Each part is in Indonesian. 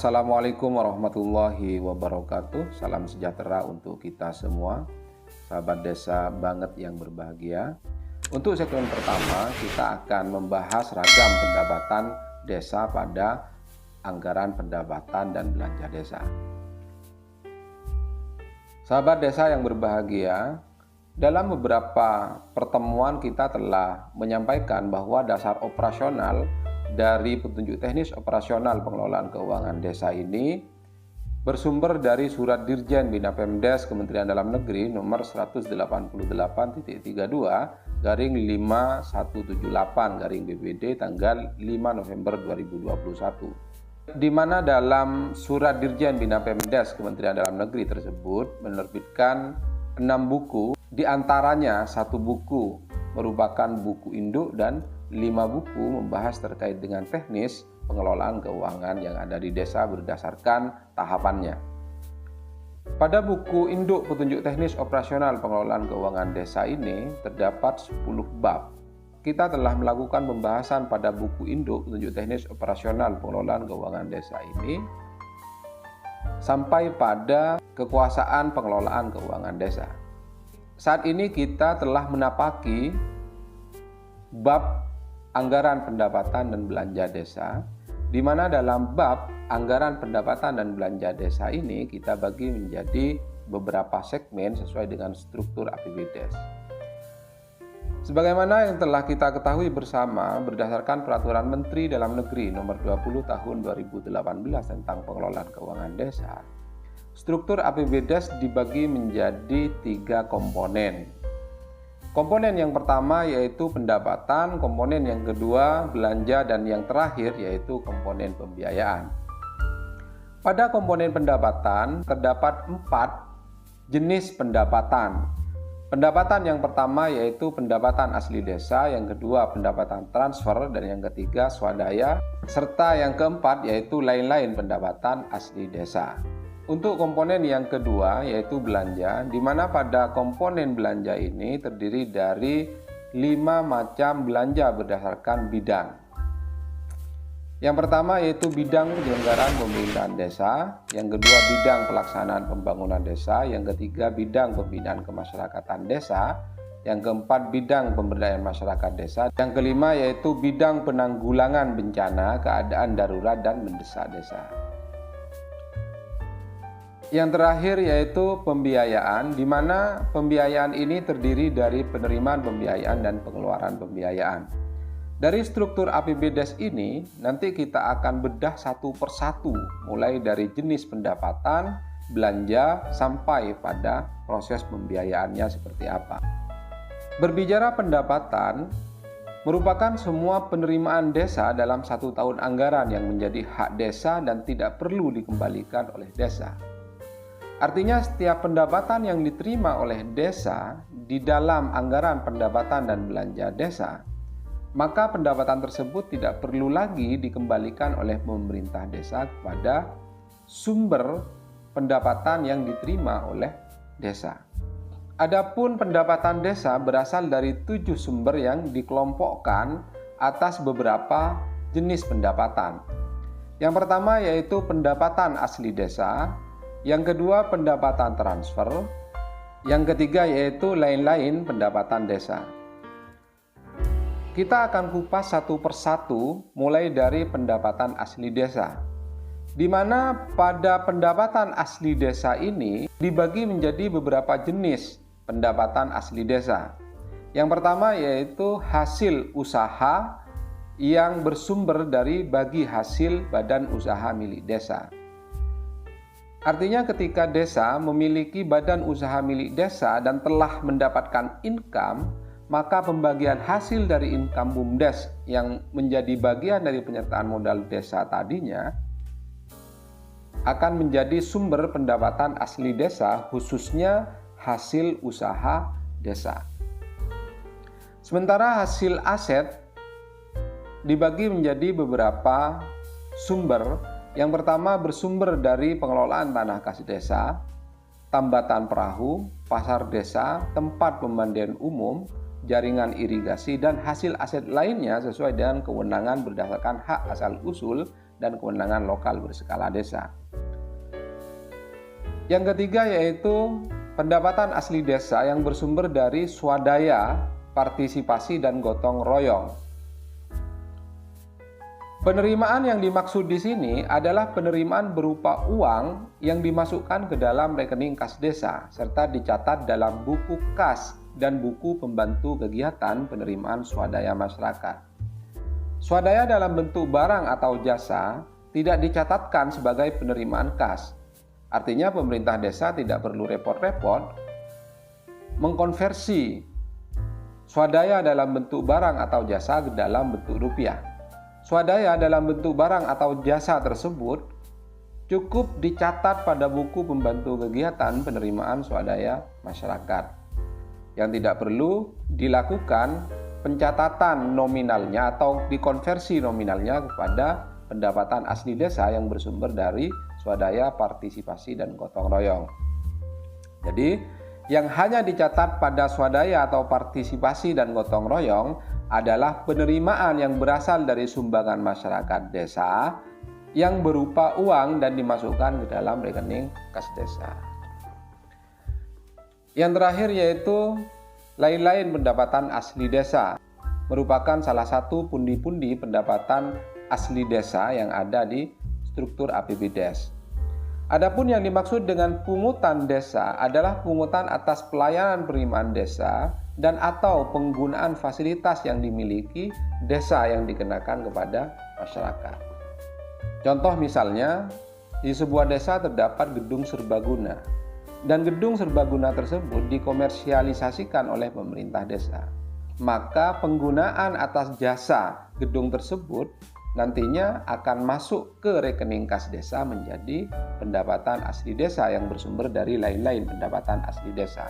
Assalamualaikum warahmatullahi wabarakatuh. Salam sejahtera untuk kita semua, sahabat desa banget yang berbahagia. Untuk segmen pertama, kita akan membahas ragam pendapatan desa pada anggaran pendapatan dan belanja desa. Sahabat desa yang berbahagia, dalam beberapa pertemuan kita telah menyampaikan bahwa dasar operasional dari petunjuk teknis operasional pengelolaan keuangan desa ini bersumber dari Surat Dirjen Bina Pemdes Kementerian Dalam Negeri nomor 188.32/5178/BPD tanggal 5 November 2021. Di mana dalam Surat Dirjen Bina Pemdes Kementerian Dalam Negeri tersebut menerbitkan 6 buku, di antaranya 1 buku merupakan buku induk dan 5 buku membahas terkait dengan teknis pengelolaan keuangan yang ada di desa berdasarkan tahapannya. Pada buku induk petunjuk teknis operasional pengelolaan keuangan desa ini terdapat 10 bab. Kita telah melakukan pembahasan pada buku induk petunjuk teknis operasional pengelolaan keuangan desa ini sampai pada kekuasaan pengelolaan keuangan desa. Saat ini kita telah menapaki bab anggaran pendapatan dan belanja desa, di mana dalam bab anggaran pendapatan dan belanja desa ini kita bagi menjadi beberapa segmen sesuai dengan struktur APBDes. Sebagaimana yang telah kita ketahui bersama berdasarkan Peraturan Menteri Dalam Negeri nomor 20 tahun 2018 tentang pengelolaan keuangan desa, struktur APBDes dibagi menjadi 3 komponen. Komponen yang pertama yaitu pendapatan, komponen yang kedua belanja, dan yang terakhir yaitu komponen pembiayaan. Pada komponen pendapatan terdapat 4 jenis pendapatan. Pendapatan yang pertama yaitu pendapatan asli desa, yang kedua pendapatan transfer, dan yang ketiga swadaya, serta yang keempat yaitu lain-lain pendapatan asli desa. Untuk komponen yang kedua yaitu belanja, di mana pada komponen belanja ini terdiri dari 5 macam belanja berdasarkan bidang. Yang pertama yaitu bidang penyelenggaraan pemerintahan desa, yang kedua bidang pelaksanaan pembangunan desa, yang ketiga bidang pembinaan kemasyarakatan desa, yang keempat bidang pemberdayaan masyarakat desa, yang kelima yaitu bidang penanggulangan bencana, keadaan darurat dan mendesak desa. Yang terakhir yaitu pembiayaan, di mana pembiayaan ini terdiri dari penerimaan pembiayaan dan pengeluaran pembiayaan. Dari struktur APBDes ini, nanti kita akan bedah satu persatu, mulai dari jenis pendapatan, belanja, sampai pada proses pembiayaannya seperti apa. Berbicara pendapatan, merupakan semua penerimaan desa dalam 1 tahun anggaran yang menjadi hak desa dan tidak perlu dikembalikan oleh desa. Artinya setiap pendapatan yang diterima oleh desa di dalam anggaran pendapatan dan belanja desa, maka pendapatan tersebut tidak perlu lagi dikembalikan oleh pemerintah desa kepada sumber pendapatan yang diterima oleh desa. Adapun pendapatan desa berasal dari 7 sumber yang dikelompokkan atas beberapa jenis pendapatan. Yang pertama yaitu pendapatan asli desa, yang kedua pendapatan transfer, yang ketiga yaitu lain-lain pendapatan desa. Kita akan kupas satu persatu mulai dari pendapatan asli desa, di mana pada pendapatan asli desa ini dibagi menjadi beberapa jenis pendapatan asli desa. Yang pertama yaitu hasil usaha yang bersumber dari bagi hasil badan usaha milik desa. Artinya ketika desa memiliki badan usaha milik desa dan telah mendapatkan income, maka pembagian hasil dari income BUMDes yang menjadi bagian dari penyertaan modal desa tadinya akan menjadi sumber pendapatan asli desa, khususnya hasil usaha desa. Sementara hasil aset dibagi menjadi beberapa sumber. Yang pertama bersumber dari pengelolaan tanah kas desa, tambatan perahu, pasar desa, tempat pemandian umum, jaringan irigasi, dan hasil aset lainnya sesuai dengan kewenangan berdasarkan hak asal usul dan kewenangan lokal berskala desa. Yang ketiga yaitu pendapatan asli desa yang bersumber dari swadaya, partisipasi, dan gotong royong. Penerimaan yang dimaksud di sini adalah penerimaan berupa uang yang dimasukkan ke dalam rekening kas desa serta dicatat dalam buku kas dan buku pembantu kegiatan penerimaan swadaya masyarakat. Swadaya dalam bentuk barang atau jasa tidak dicatatkan sebagai penerimaan kas. Artinya pemerintah desa tidak perlu repot-repot mengkonversi swadaya dalam bentuk barang atau jasa ke dalam bentuk rupiah. Swadaya dalam bentuk barang atau jasa tersebut cukup dicatat pada buku pembantu kegiatan penerimaan swadaya masyarakat. Yang tidak perlu dilakukan pencatatan nominalnya atau dikonversi nominalnya kepada pendapatan asli desa yang bersumber dari swadaya, partisipasi, dan gotong royong. Jadi, yang hanya dicatat pada swadaya atau partisipasi dan gotong royong adalah penerimaan yang berasal dari sumbangan masyarakat desa yang berupa uang dan dimasukkan ke dalam rekening kas desa. Yang terakhir yaitu lain-lain pendapatan asli desa, merupakan salah satu pundi-pundi pendapatan asli desa yang ada di struktur APBDes. Adapun yang dimaksud dengan pungutan desa adalah pungutan atas pelayanan penerimaan desa dan atau penggunaan fasilitas yang dimiliki desa yang dikenakan kepada masyarakat. Contoh misalnya, di sebuah desa terdapat gedung serbaguna dan gedung serbaguna tersebut dikomersialisasikan oleh pemerintah desa. Maka penggunaan atas jasa gedung tersebut nantinya akan masuk ke rekening kas desa menjadi pendapatan asli desa yang bersumber dari lain-lain pendapatan asli desa.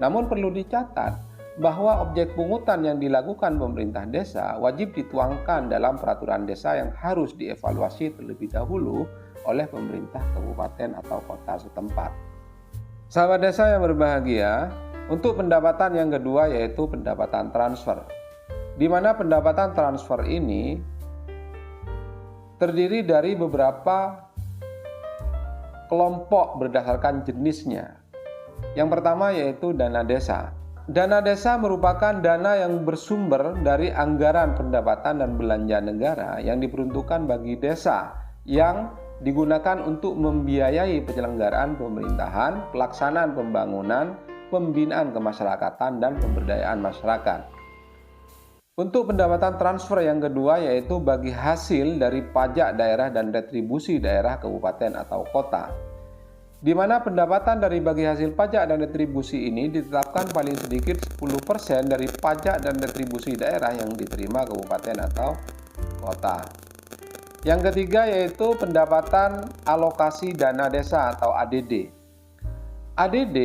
Namun perlu dicatat bahwa objek pungutan yang dilakukan pemerintah desa wajib dituangkan dalam peraturan desa yang harus dievaluasi terlebih dahulu oleh pemerintah kabupaten atau kota setempat. Sahabat desa yang berbahagia, untuk pendapatan yang kedua yaitu pendapatan transfer, di mana pendapatan transfer ini terdiri dari beberapa kelompok berdasarkan jenisnya. Yang pertama yaitu dana desa. Dana desa merupakan dana yang bersumber dari anggaran pendapatan dan belanja negara yang diperuntukkan bagi desa yang digunakan untuk membiayai penyelenggaraan pemerintahan, pelaksanaan pembangunan, pembinaan kemasyarakatan, dan pemberdayaan masyarakat. Untuk pendapatan transfer yang kedua yaitu bagi hasil dari pajak daerah dan retribusi daerah, kabupaten atau kota, di mana pendapatan dari bagi hasil pajak dan retribusi ini ditetapkan paling sedikit 10% dari pajak dan retribusi daerah yang diterima kabupaten atau kota. Yang ketiga yaitu pendapatan alokasi dana desa atau ADD. ADD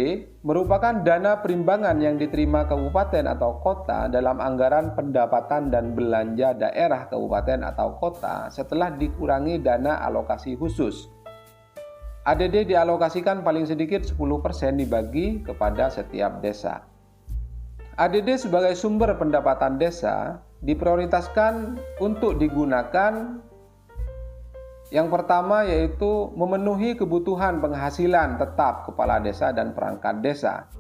merupakan dana perimbangan yang diterima kabupaten atau kota dalam anggaran pendapatan dan belanja daerah kabupaten atau kota setelah dikurangi dana alokasi khusus. ADD dialokasikan paling sedikit 10% dibagi kepada setiap desa. ADD sebagai sumber pendapatan desa diprioritaskan untuk digunakan yang pertama yaitu memenuhi kebutuhan penghasilan tetap kepala desa dan perangkat desa.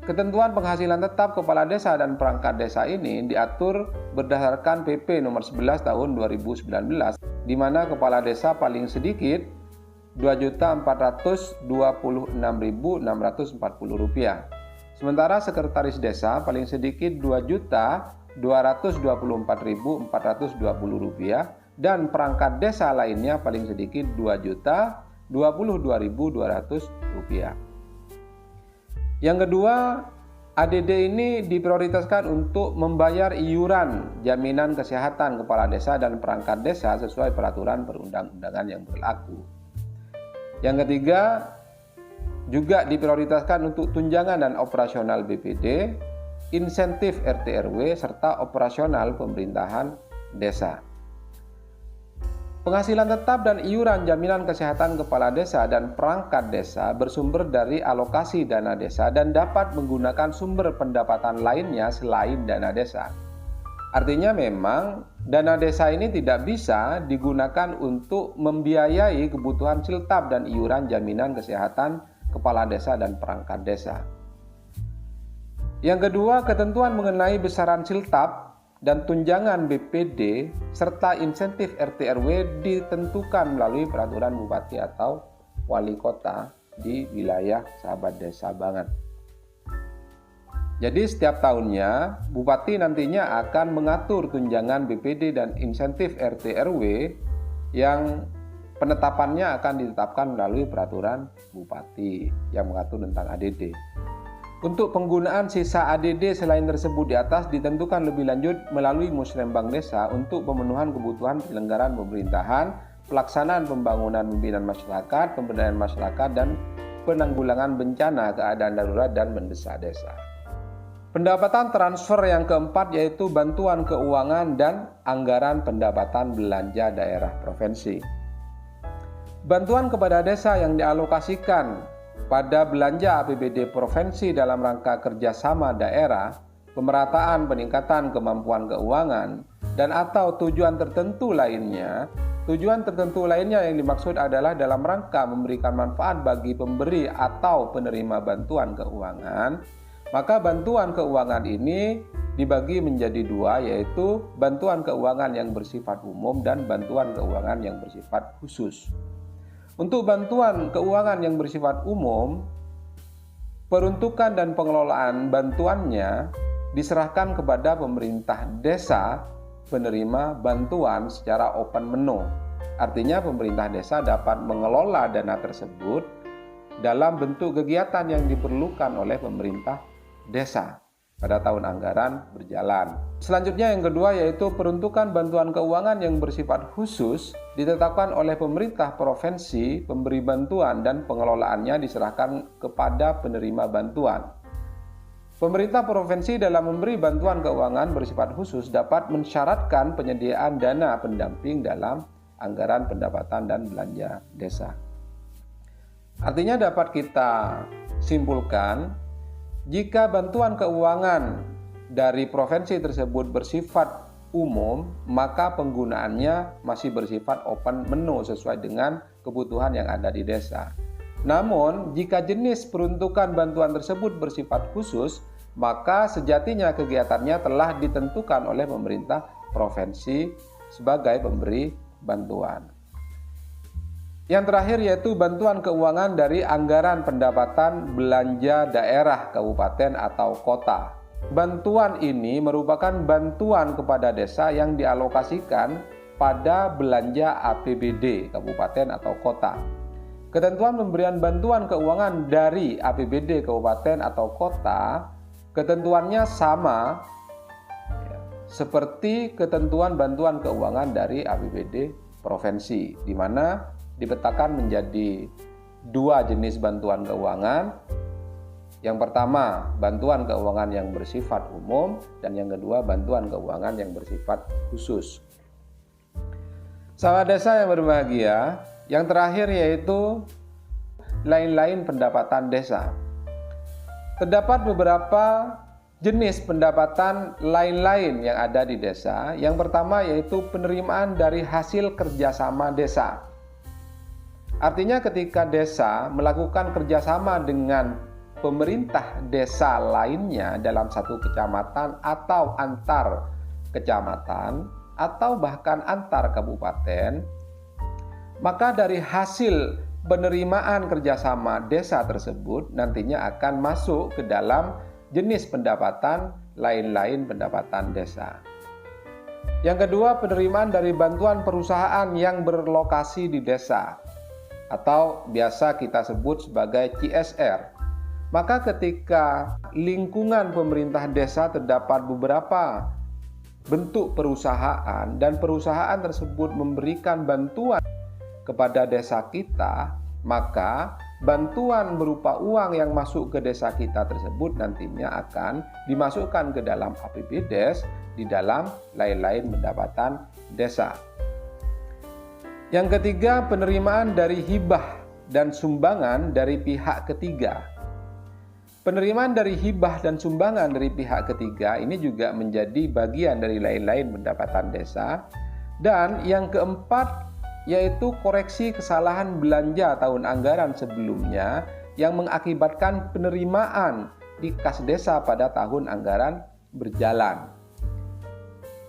Ketentuan penghasilan tetap kepala desa dan perangkat desa ini diatur berdasarkan PP nomor 11 tahun 2019, di mana kepala desa paling sedikit Rp2.426.640. Sementara sekretaris desa paling sedikit Rp2.224.420 dan perangkat desa lainnya paling sedikit Rp2.022.200. Yang kedua, ADD ini diprioritaskan untuk membayar iuran jaminan kesehatan kepala desa dan perangkat desa sesuai peraturan perundang-undangan yang berlaku. Yang ketiga, juga diprioritaskan untuk tunjangan dan operasional BPD, insentif RT/RW, serta operasional pemerintahan desa. Penghasilan tetap dan iuran jaminan kesehatan kepala desa dan perangkat desa bersumber dari alokasi dana desa dan dapat menggunakan sumber pendapatan lainnya selain dana desa. Artinya memang Dana desa ini tidak bisa digunakan untuk membiayai kebutuhan siltap dan iuran jaminan kesehatan kepala desa dan perangkat desa. Yang kedua, ketentuan mengenai besaran siltap dan tunjangan BPD serta insentif RT/RW ditentukan melalui peraturan bupati atau wali kota di wilayah sahabat desa Bangat. Jadi setiap tahunnya bupati nantinya akan mengatur tunjangan BPD dan insentif RT/RW yang penetapannya akan ditetapkan melalui peraturan bupati yang mengatur tentang ADD. Untuk penggunaan sisa ADD selain tersebut di atas ditentukan lebih lanjut melalui Musrembang Desa untuk pemenuhan kebutuhan penyelenggaraan pemerintahan, pelaksanaan pembangunan pembinaan masyarakat, pemberdayaan masyarakat, dan penanggulangan bencana, keadaan darurat, dan mendesak desa. Pendapatan transfer yang keempat yaitu bantuan keuangan dan anggaran pendapatan belanja daerah provinsi. Bantuan kepada desa yang dialokasikan pada belanja APBD provinsi dalam rangka kerjasama daerah, pemerataan peningkatan kemampuan keuangan, dan atau tujuan tertentu lainnya. Tujuan tertentu lainnya yang dimaksud adalah dalam rangka memberikan manfaat bagi pemberi atau penerima bantuan keuangan. Maka bantuan keuangan ini dibagi menjadi dua, yaitu bantuan keuangan yang bersifat umum dan bantuan keuangan yang bersifat khusus. Untuk bantuan keuangan yang bersifat umum, peruntukan dan pengelolaan bantuannya diserahkan kepada pemerintah desa penerima bantuan secara open menu. Artinya pemerintah desa dapat mengelola dana tersebut dalam bentuk kegiatan yang diperlukan oleh pemerintah desa pada tahun anggaran berjalan. Selanjutnya yang kedua yaitu peruntukan bantuan keuangan yang bersifat khusus ditetapkan oleh pemerintah provinsi pemberi bantuan dan pengelolaannya diserahkan kepada penerima bantuan. Pemerintah provinsi dalam memberi bantuan keuangan bersifat khusus dapat mensyaratkan penyediaan dana pendamping dalam anggaran pendapatan dan belanja desa. Artinya dapat kita simpulkan, jika bantuan keuangan dari provinsi tersebut bersifat umum, maka penggunaannya masih bersifat open menu sesuai dengan kebutuhan yang ada di desa. Namun, jika jenis peruntukan bantuan tersebut bersifat khusus, maka sejatinya kegiatannya telah ditentukan oleh pemerintah provinsi sebagai pemberi bantuan. Yang terakhir yaitu bantuan keuangan dari anggaran pendapatan belanja daerah kabupaten atau kota. Bantuan ini merupakan bantuan kepada desa yang dialokasikan pada belanja APBD kabupaten atau kota. Ketentuan pemberian bantuan keuangan dari APBD kabupaten atau kota, ketentuannya sama seperti ketentuan bantuan keuangan dari APBD provinsi, di mana dipetakan menjadi dua jenis bantuan keuangan. Yang pertama, bantuan keuangan yang bersifat umum, dan yang kedua, bantuan keuangan yang bersifat khusus. Sahabat desa yang berbahagia, yang terakhir yaitu lain-lain pendapatan desa. Terdapat beberapa jenis pendapatan lain-lain yang ada di desa. Yang pertama yaitu penerimaan dari hasil kerjasama desa. Artinya ketika desa melakukan kerjasama dengan pemerintah desa lainnya dalam satu kecamatan atau antar kecamatan atau bahkan antar kabupaten, maka dari hasil penerimaan kerjasama desa tersebut nantinya akan masuk ke dalam jenis pendapatan lain-lain pendapatan desa. Yang kedua, penerimaan dari bantuan perusahaan yang berlokasi di desa, atau biasa kita sebut sebagai CSR. Maka ketika lingkungan pemerintah desa terdapat beberapa bentuk perusahaan dan perusahaan tersebut memberikan bantuan kepada desa kita, maka bantuan berupa uang yang masuk ke desa kita tersebut nantinya akan dimasukkan ke dalam APBDes di dalam lain-lain pendapatan desa. Yang ketiga, penerimaan dari hibah dan sumbangan dari pihak ketiga. Penerimaan dari hibah dan sumbangan dari pihak ketiga ini juga menjadi bagian dari lain-lain pendapatan desa. Dan yang keempat yaitu koreksi kesalahan belanja tahun anggaran sebelumnya yang mengakibatkan penerimaan di kas desa pada tahun anggaran berjalan.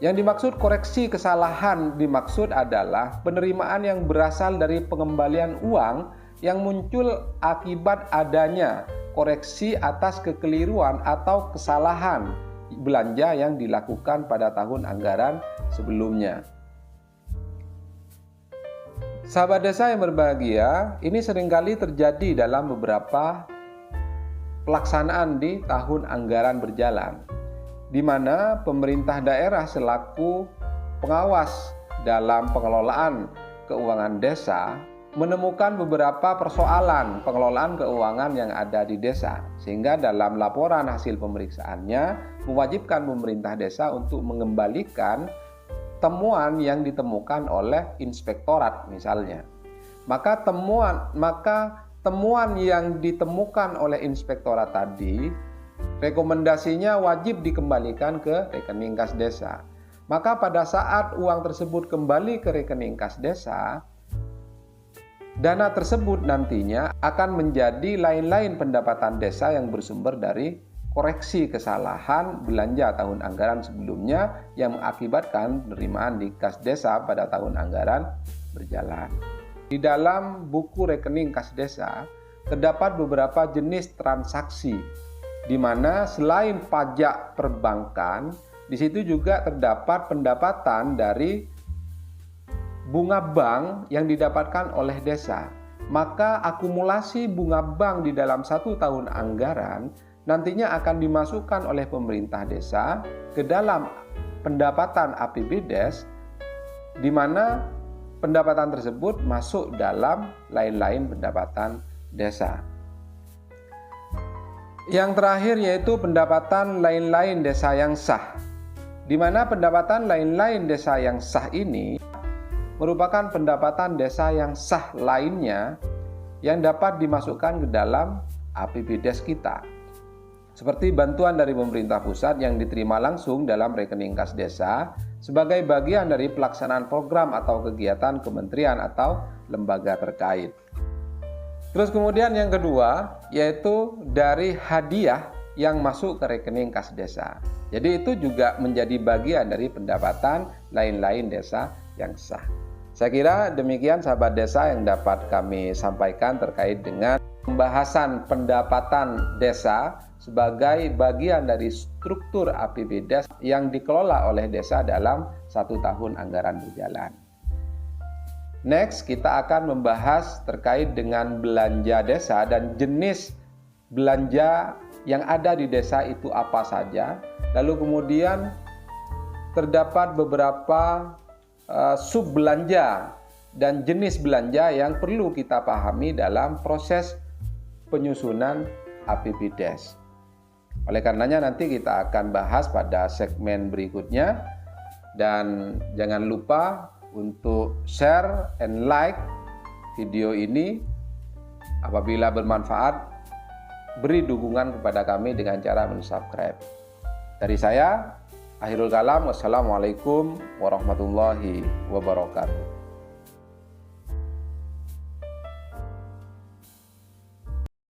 Yang dimaksud koreksi kesalahan dimaksud adalah penerimaan yang berasal dari pengembalian uang yang muncul akibat adanya koreksi atas kekeliruan atau kesalahan belanja yang dilakukan pada tahun anggaran sebelumnya. Sahabat desa yang berbahagia, ini seringkali terjadi dalam beberapa pelaksanaan di tahun anggaran berjalan, di mana pemerintah daerah selaku pengawas dalam pengelolaan keuangan desa menemukan beberapa persoalan pengelolaan keuangan yang ada di desa, sehingga dalam laporan hasil pemeriksaannya mewajibkan pemerintah desa untuk mengembalikan temuan yang ditemukan oleh inspektorat misalnya. Maka temuan yang ditemukan oleh inspektorat tadi, rekomendasinya wajib dikembalikan ke rekening kas desa. Maka pada saat uang tersebut kembali ke rekening kas desa, dana tersebut nantinya akan menjadi lain-lain pendapatan desa yang bersumber dari koreksi kesalahan belanja tahun anggaran sebelumnya yang mengakibatkan penerimaan di kas desa pada tahun anggaran berjalan. Di dalam buku rekening kas desa terdapat beberapa jenis transaksi, di mana selain pajak perbankan, di situ juga terdapat pendapatan dari bunga bank yang didapatkan oleh desa. Maka akumulasi bunga bank di dalam satu tahun anggaran nantinya akan dimasukkan oleh pemerintah desa ke dalam pendapatan APBDes, di mana pendapatan tersebut masuk dalam lain-lain pendapatan desa. Yang terakhir yaitu pendapatan lain-lain desa yang sah, di mana pendapatan lain-lain desa yang sah ini merupakan pendapatan desa yang sah lainnya yang dapat dimasukkan ke dalam APBDes kita. Seperti bantuan dari pemerintah pusat yang diterima langsung dalam rekening kas desa sebagai bagian dari pelaksanaan program atau kegiatan kementerian atau lembaga terkait. Terus kemudian yang kedua yaitu dari hadiah yang masuk ke rekening kas desa. Jadi itu juga menjadi bagian dari pendapatan lain-lain desa yang sah. Saya kira demikian sahabat desa yang dapat kami sampaikan terkait dengan pembahasan pendapatan desa sebagai bagian dari struktur APBDes yang dikelola oleh desa dalam satu tahun anggaran berjalan. Next, kita akan membahas terkait dengan belanja desa dan jenis belanja yang ada di desa itu apa saja. Lalu kemudian terdapat beberapa sub belanja dan jenis belanja yang perlu kita pahami dalam proses penyusunan APBDes. Oleh karenanya nanti kita akan bahas pada segmen berikutnya, dan jangan lupa untuk share and like video ini. Apabila bermanfaat, beri dukungan kepada kami dengan cara mensubscribe. Dari saya, akhirul kalam, wassalamualaikum warahmatullahi wabarakatuh.